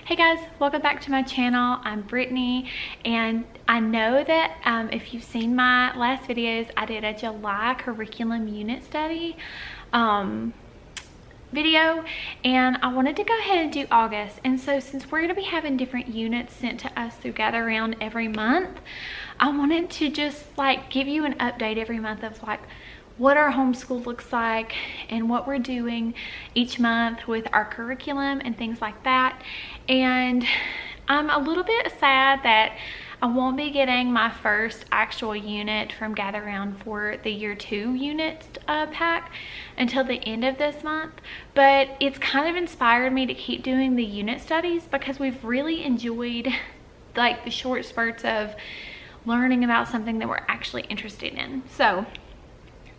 Hey guys, welcome back to my channel. I'm Brittany, and I know that if you've seen my last videos, I did a July curriculum unit study video, and I wanted to go ahead and do August. And so since we're going to be having different units sent to us through gatherround every month, I wanted to just give you an update every month of what our homeschool looks like and what we're doing each month with our curriculum and things like that. And I'm a little bit sad that I won't be getting my first actual unit from gatherround for the year 2 units pack until the end of this month, but it's kind of inspired me to keep doing the unit studies because we've really enjoyed the short spurts of learning about something that we're actually interested in. So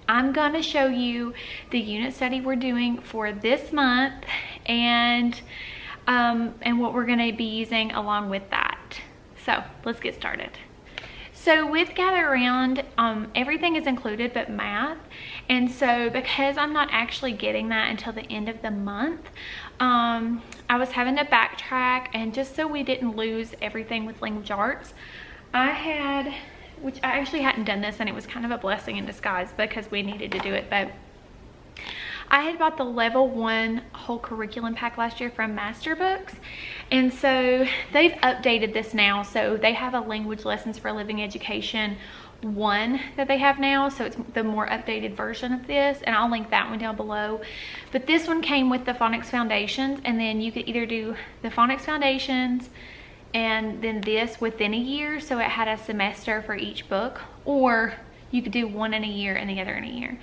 I'm gonna show you the unit study we're doing for this month and what we're gonna be using along with that. So let's get started. So with gatherround, everything is included but math. And so because I'm not actually getting that until the end of the month, I was having to backtrack, and just so we didn't lose everything with language arts, which I actually hadn't done this, and it was kind of a blessing in disguise because we needed to do it, but I had bought the level 1 whole curriculum pack last year from Masterbooks, and so they've updated this now. So they have a language lessons for living education 1 that they have now, so it's the more updated version of this, and I'll link that one down below. But this one came with the phonics foundations, and then you could either do the phonics foundations and then this within a year, so it had a semester for each book, or you could do one in a year and the other in a year.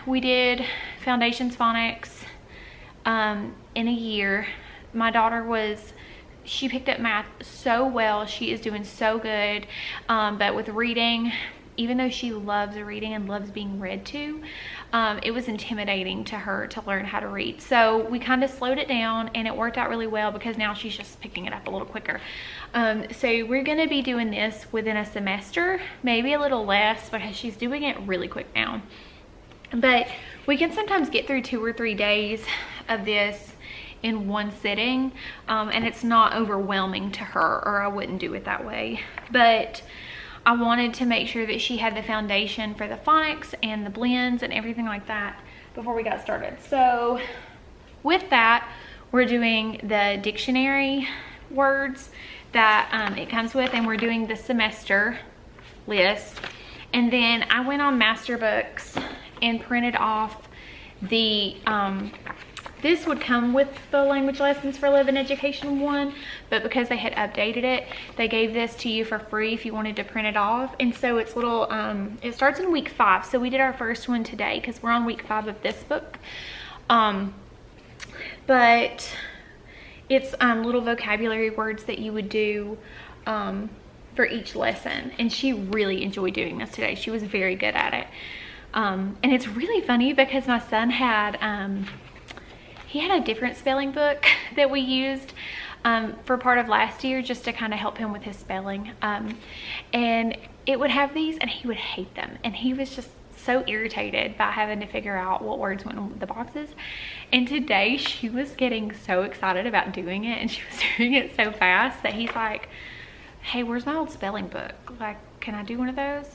We did foundations phonics in a year. My daughter she picked up math so well. She is doing so good, but with reading, even though she loves reading and loves being read to, it was intimidating to her to learn how to read. So we kind of slowed it down, and it worked out really well because now she's just picking it up a little quicker. So we're going to be doing this within a semester, maybe a little less, because she's doing it really quick now. But we can sometimes get through 2 or 3 days of this in one sitting, and it's not overwhelming to her, or I wouldn't do it that way. But I wanted to make sure that she had the foundation for the phonics and the blends and everything like that before we got started. So with that, we're doing the dictionary words that it comes with, and we're doing the semester list. And then I went on Masterbooks and printed off the this would come with the language lessons for living education 1, but because they had updated it, they gave this to you for free if you wanted to print it off. And so it's little it starts in week 5, so we did our first one today because we're on week 5 of this book. But it's little vocabulary words that you would do for each lesson, and she really enjoyed doing this today. She was very good at it. And it's really funny because my son had he had a different spelling book that we used for part of last year just to kind of help him with his spelling, and it would have these, and he would hate them, and he was just so irritated by having to figure out what words went in the boxes. And today she was getting so excited about doing it, and she was doing it so fast that he's like, hey, where's my old spelling book? Can I do one of those?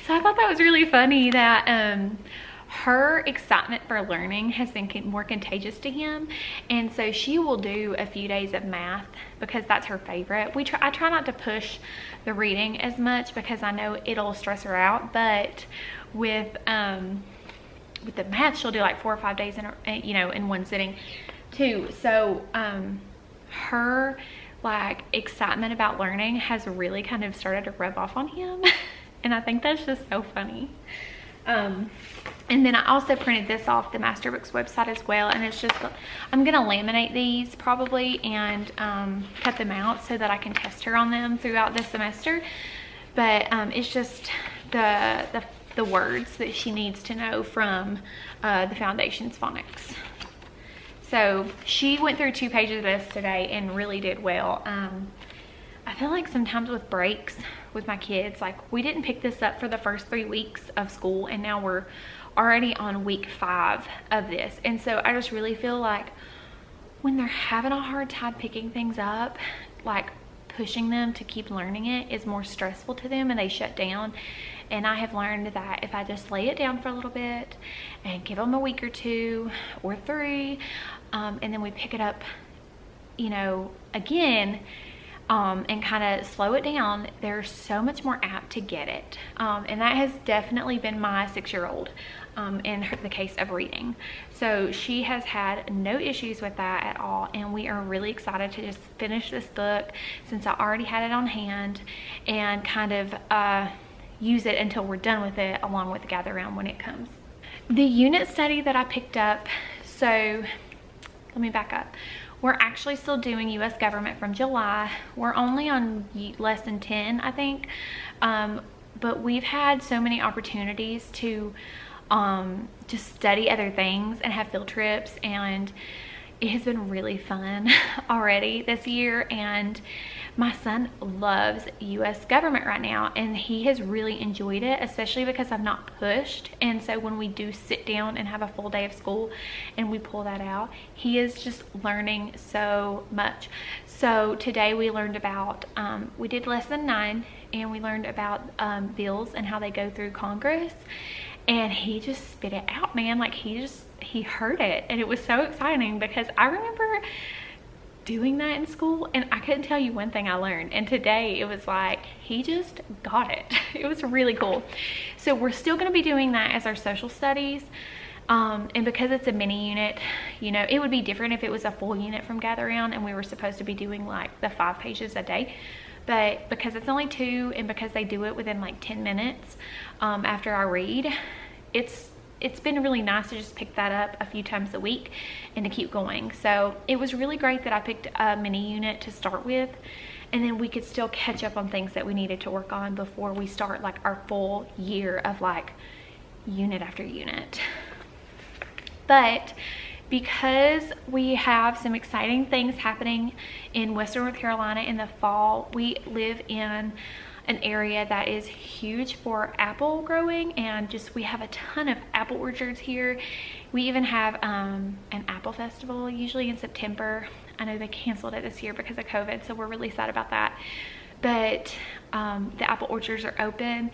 So I thought that was really funny that her excitement for learning has been more contagious to him, and so she will do a few days of math because that's her favorite. I try not to push the reading as much because I know it'll stress her out, but with the math, she'll do 4 or 5 days in one sitting too. So her excitement about learning has really kind of started to rub off on him. And I think that's just so funny. And then I also printed this off the Masterbooks website as well, and it's just, I'm gonna laminate these probably and cut them out so that I can test her on them throughout the semester. But it's just the words that she needs to know from the foundations phonics. So she went through 2 pages of this today and really did well. I feel like sometimes with breaks with my kids, we didn't pick this up for the first 3 weeks of school, and now we're already on week 5 of this. And so I just really feel like when they're having a hard time picking things up, like pushing them to keep learning it is more stressful to them and they shut down. And I have learned that if I just lay it down for a little bit and give them a week or 2 or 3, and then we pick it up, you know, again, and kind of slow it down, they're so much more apt to get it. And that has definitely been my 6-year-old in the case of reading. So she has had no issues with that at all, and we are really excited to just finish this book since I already had it on hand, and kind of use it until we're done with it, along with the gather round when it comes. The unit study that I picked up, so let me back up. We're actually still doing U.S. government from July. We're only on less than 10, I think. But we've had so many opportunities to just study other things and have field trips, and it has been really fun already this year. And my son loves U.S. government right now, and he has really enjoyed it, especially because I'm not pushed. And so when we do sit down and have a full day of school and we pull that out, he is just learning so much. So today we learned about, we did lesson 9, and we learned about bills and how they go through Congress. And he just spit it out, man. Like he heard it, and it was so exciting because I remember doing that in school and I couldn't tell you one thing I learned, and today it was like he just got it. It was really cool. So we're still going to be doing that as our social studies, and because it's a mini unit, you know, it would be different if it was a full unit from gather round and we were supposed to be doing like the 5 pages a day. But because it's only 2, and because they do it within like 10 minutes after I read, it's been really nice to just pick that up a few times a week and to keep going. So it was really great that I picked a mini unit to start with, and then we could still catch up on things that we needed to work on before we start like our full year of like unit after unit. But because we have some exciting things happening in Western North Carolina in the fall, we live in an area that is huge for apple growing, and just we have a ton of apple orchards here. We even have an apple festival usually in September. I know they canceled it this year because of COVID, so we're really sad about that. But the apple orchards are open,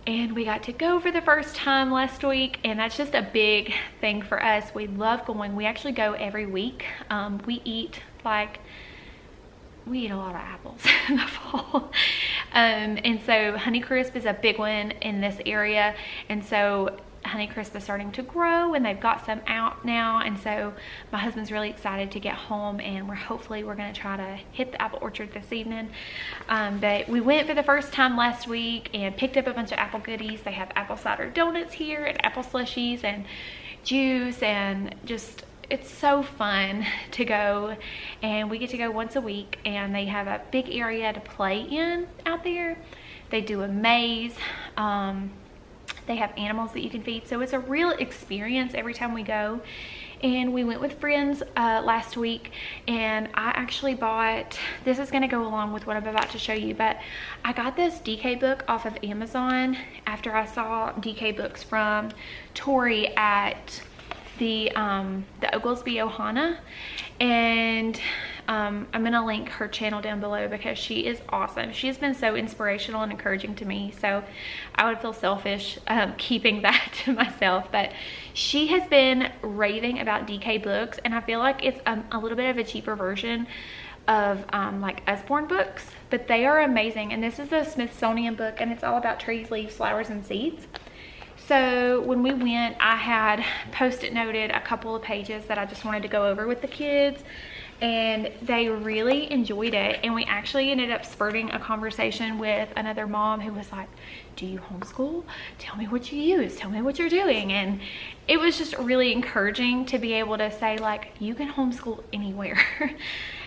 and we got to go for the first time last week, and that's just a big thing for us. We love going. We actually go every week. We eat a lot of apples in the fall. And so Honeycrisp is a big one in this area, and so Honeycrisp is starting to grow, and they've got some out now, and so my husband's really excited to get home, and hopefully we're going to try to hit the apple orchard this evening. But we went for the first time last week and picked up a bunch of apple goodies. They have apple cider donuts here and apple slushies and juice, and just it's so fun to go, and we get to go once a week, and they have a big area to play in out there. They do a maze. They have animals that you can feed, so it's a real experience every time we go. And we went with friends last week, and I actually bought, this is going to go along with what I'm about to show you, but I got this DK book off of Amazon after I saw DK books from Tori at the Oglesby Ohana, and I'm gonna link her channel down below because she is awesome. She has been so inspirational and encouraging to me, so I would feel selfish keeping that to myself. But she has been raving about DK books, and I feel like it's a little bit of a cheaper version of like Usborne books, but they are amazing. And this is a Smithsonian book, and it's all about trees, leaves, flowers, and seeds. So when we went, I had post-it noted a couple of pages that I just wanted to go over with the kids, and they really enjoyed it. And we actually ended up spurting a conversation with another mom who was like, do you homeschool? Tell me what you use. Tell me what you're doing. And it was just really encouraging to be able to say, like, you can homeschool anywhere.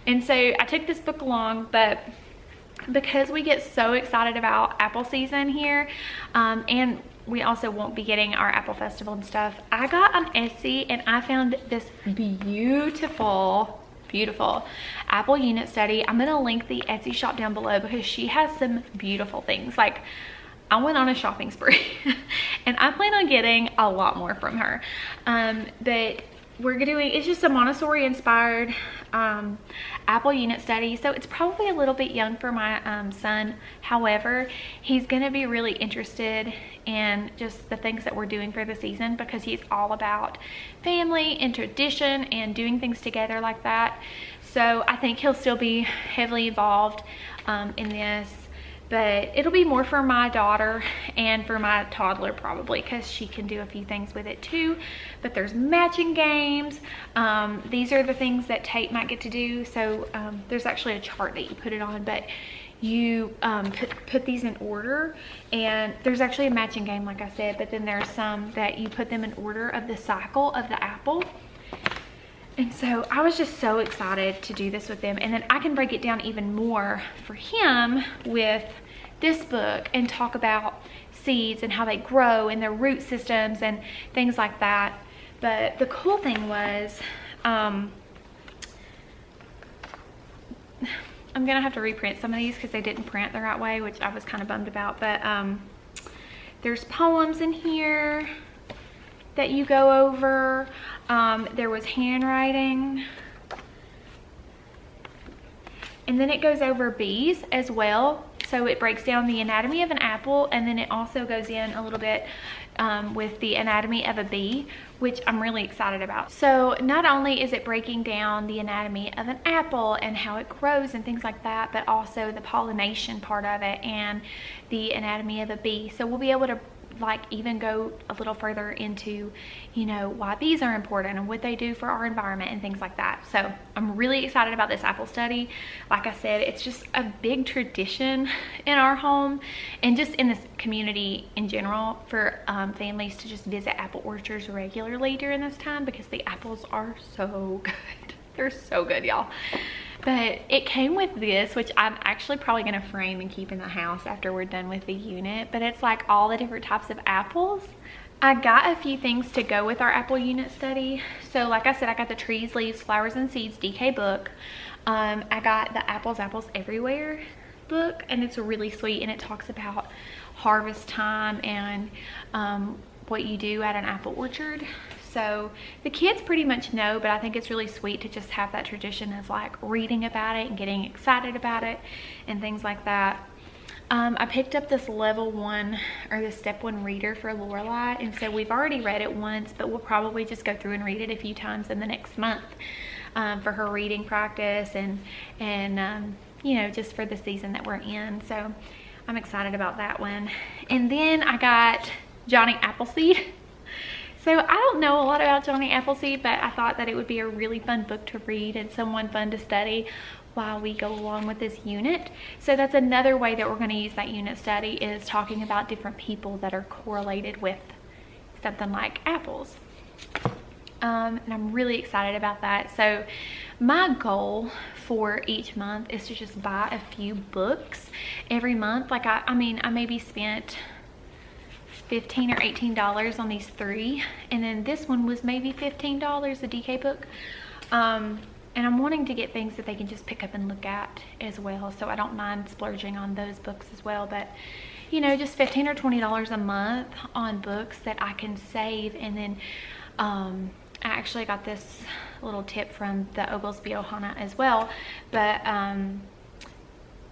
And so I took this book along, but because we get so excited about apple season here, and we also won't be getting our apple festival and stuff, I got on Etsy and I found this beautiful apple unit study. I'm gonna link the Etsy shop down below because she has some beautiful things. Like, I went on a shopping spree and I plan on getting a lot more from her. But we're doing, it's just a Montessori inspired Apple unit study. So it's probably a little bit young for my son. However, he's going to be really interested in just the things that we're doing for the season, because he's all about family and tradition and doing things together like that. So I think he'll still be heavily involved in this. But it'll be more for my daughter and for my toddler probably, because she can do a few things with it too. But there's matching games. These are the things that Tate might get to do. So there's actually a chart that you put it on, but you put these in order, and there's actually a matching game like I said, but then there's some that you put them in order of the cycle of the apple. And so I was just so excited to do this with them. And then I can break it down even more for him with this book and talk about seeds and how they grow and their root systems and things like that. But the cool thing was, I'm gonna have to reprint some of these because they didn't print the right way, which I was kind of bummed about. But there's poems in here that you go over. There was handwriting, and then it goes over bees as well. So it breaks down the anatomy of an apple, and then it also goes in a little bit with the anatomy of a bee, which I'm really excited about. So not only is it breaking down the anatomy of an apple and how it grows and things like that, but also the pollination part of it and the anatomy of a bee. So we'll be able to like even go a little further into, you know, why bees are important and what they do for our environment and things like that. So I'm really excited about this apple study. Like I said, it's just a big tradition in our home and just in this community in general for families to just visit apple orchards regularly during this time, because the apples are so good. They're so good, y'all. But it came with this, which I'm actually probably going to frame and keep in the house after we're done with the unit. But it's like all the different types of apples. I got a few things to go with our apple unit study. So like I said, I got the Trees, Leaves, Flowers, and Seeds DK book. I got the Apples Everywhere book, and it's really sweet, and it talks about harvest time and what you do at an apple orchard. So the kids pretty much know, but I think it's really sweet to just have that tradition of like reading about it and getting excited about it and things like that. I picked up this level 1 or the step 1 reader for Lorelai, and so we've already read it once, but we'll probably just go through and read it a few times in the next month for her reading practice and you know, just for the season that we're in. So I'm excited about that one. And then I got Johnny Appleseed. So I don't know a lot about Johnny Appleseed, but I thought that it would be a really fun book to read and someone fun to study while we go along with this unit. So that's another way that we're going to use that unit study, is talking about different people that are correlated with something like apples. And I'm really excited about that. So my goal for each month is to just buy a few books every month. Like I mean, I maybe spent $15 or $18 on these 3, and then this one was maybe $15, the DK book. And I'm wanting to get things that they can just pick up and look at as well, so I don't mind splurging on those books as well. But you know, just $15 or $20 a month on books that I can save. And then I actually got this little tip from the Oglesby Ohana as well, but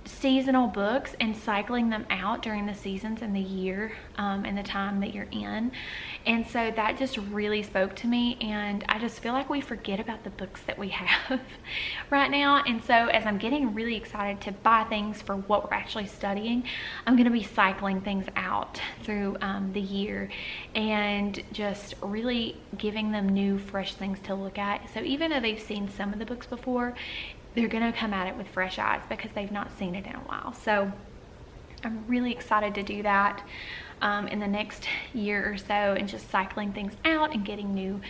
seasonal books and cycling them out during the seasons and the year and the time that you're in. And so that just really spoke to me, and I just feel like we forget about the books that we have right now. And so as I'm getting really excited to buy things for what we're actually studying, I'm going to be cycling things out through the year and just really giving them new fresh things to look at. So even though they've seen some of the books before, they're gonna come at it with fresh eyes because they've not seen it in a while. So I'm really excited to do that in the next year or so, and just cycling things out and getting new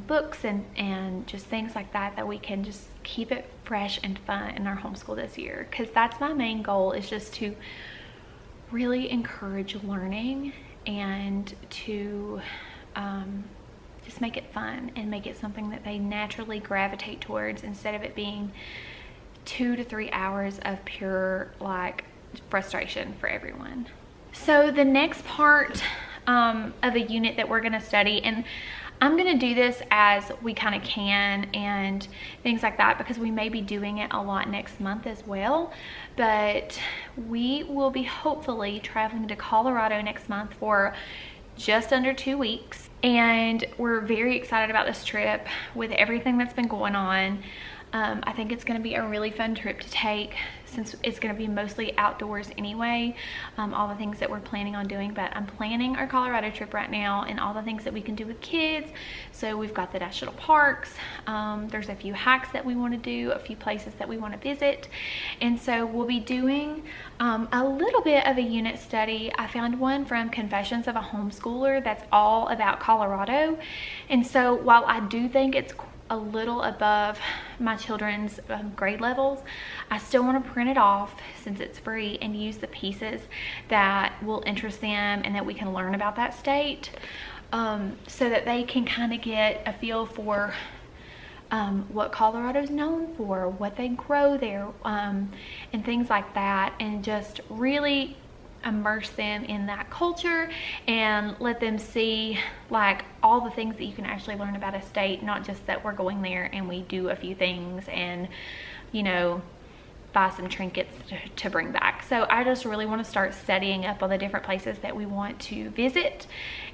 books and just things like that, that we can just keep it fresh and fun in our homeschool this year. Because that's my main goal, is just to really encourage learning and to just make it fun and make it something that they naturally gravitate towards, instead of it being 2 to 3 hours of pure like frustration for everyone. So the next part of a unit that we're going to study, and I'm gonna do this as we kind of can and things like that, because we may be doing it a lot next month as well. But we will be hopefully traveling to Colorado next month for just under 2 weeks, and we're very excited about this trip with everything that's been going on. I think it's going to be a really fun trip to take, since it's going to be mostly outdoors anyway, all the things that we're planning on doing. But I'm planning our Colorado trip right now and all the things that we can do with kids. So we've got the national parks, there's a few hikes that we want to do, a few places that we want to visit, and so we'll be doing a little bit of a unit study. I found one from Confessions of a Homeschooler that's all about Colorado, and so while I do think it's a little above my children's grade levels, I still want to print it off since it's free and use the pieces that will interest them and that we can learn about that state, so that they can kind of get a feel for what Colorado's known for, what they grow there, and things like that, and just really immerse them in that culture and let them see like all the things that you can actually learn about a state, not just that we're going there and we do a few things and, you know, buy some trinkets to bring back. So I just really want to start studying up on the different places that we want to visit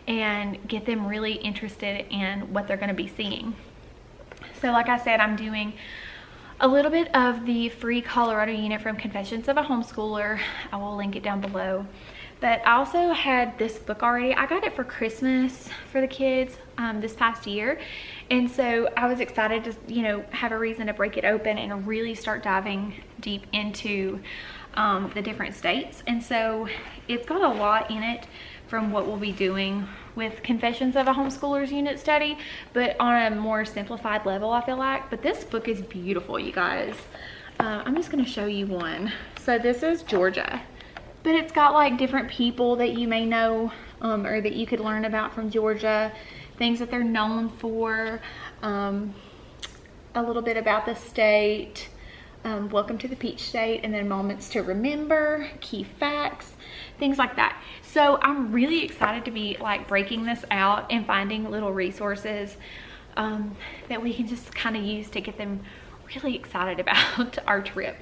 and get them really interested in what they're going to be seeing. So like I said, I'm doing a little bit of the free Colorado unit from Confessions of a Homeschooler. I will link it down below. But I also had this book already. I got it for Christmas for the kids this past year. And so I was excited to, you know, have a reason to break it open and really start diving deep into the different states. And so it's got a lot in it from what we'll be doing with Confessions of a Homeschooler's unit study, but on a more simplified level, I feel like. But this book is beautiful, you guys. I'm just gonna show you one. So this is Georgia, but it's got like different people that you may know or that you could learn about from Georgia, things that they're known for, a little bit about the state, welcome to the Peach State, and then moments to remember, key facts, things like that. So I'm really excited to be like breaking this out and finding little resources that we can just kind of use to get them really excited about our trip.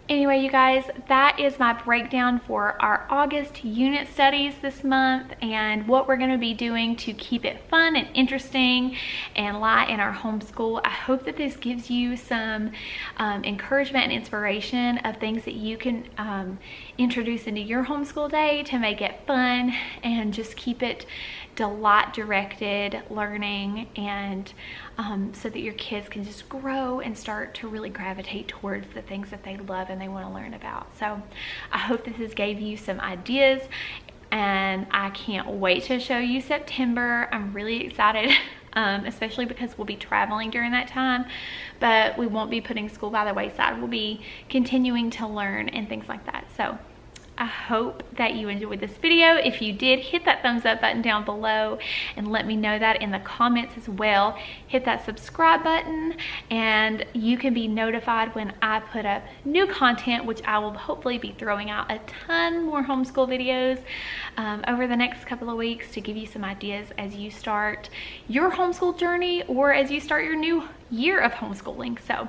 Anyway, you guys, that is my breakdown for our August unit studies this month and what we're going to be doing to keep it fun and interesting and light in our homeschool. I hope that this gives you some encouragement and inspiration of things that you can introduce into your homeschool day to make it fun and just keep it delight directed learning, and so that your kids can just grow and start to really gravitate towards the things that they love and they want to learn about. So I hope this gave you some ideas, and I can't wait to show you September. I'm really excited, especially because we'll be traveling during that time, but we won't be putting school by the wayside. We'll be continuing to learn and things like that. So I hope that you enjoyed this video. If you did, hit that thumbs up button down below and let me know that in the comments as well. Hit that subscribe button and you can be notified when I put up new content, which I will hopefully be throwing out a ton more homeschool videos over the next couple of weeks to give you some ideas as you start your homeschool journey or as you start your new year of homeschooling. So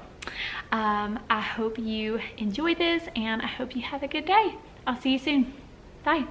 I hope you enjoyed this and I hope you have a good day. I'll see you soon. Bye.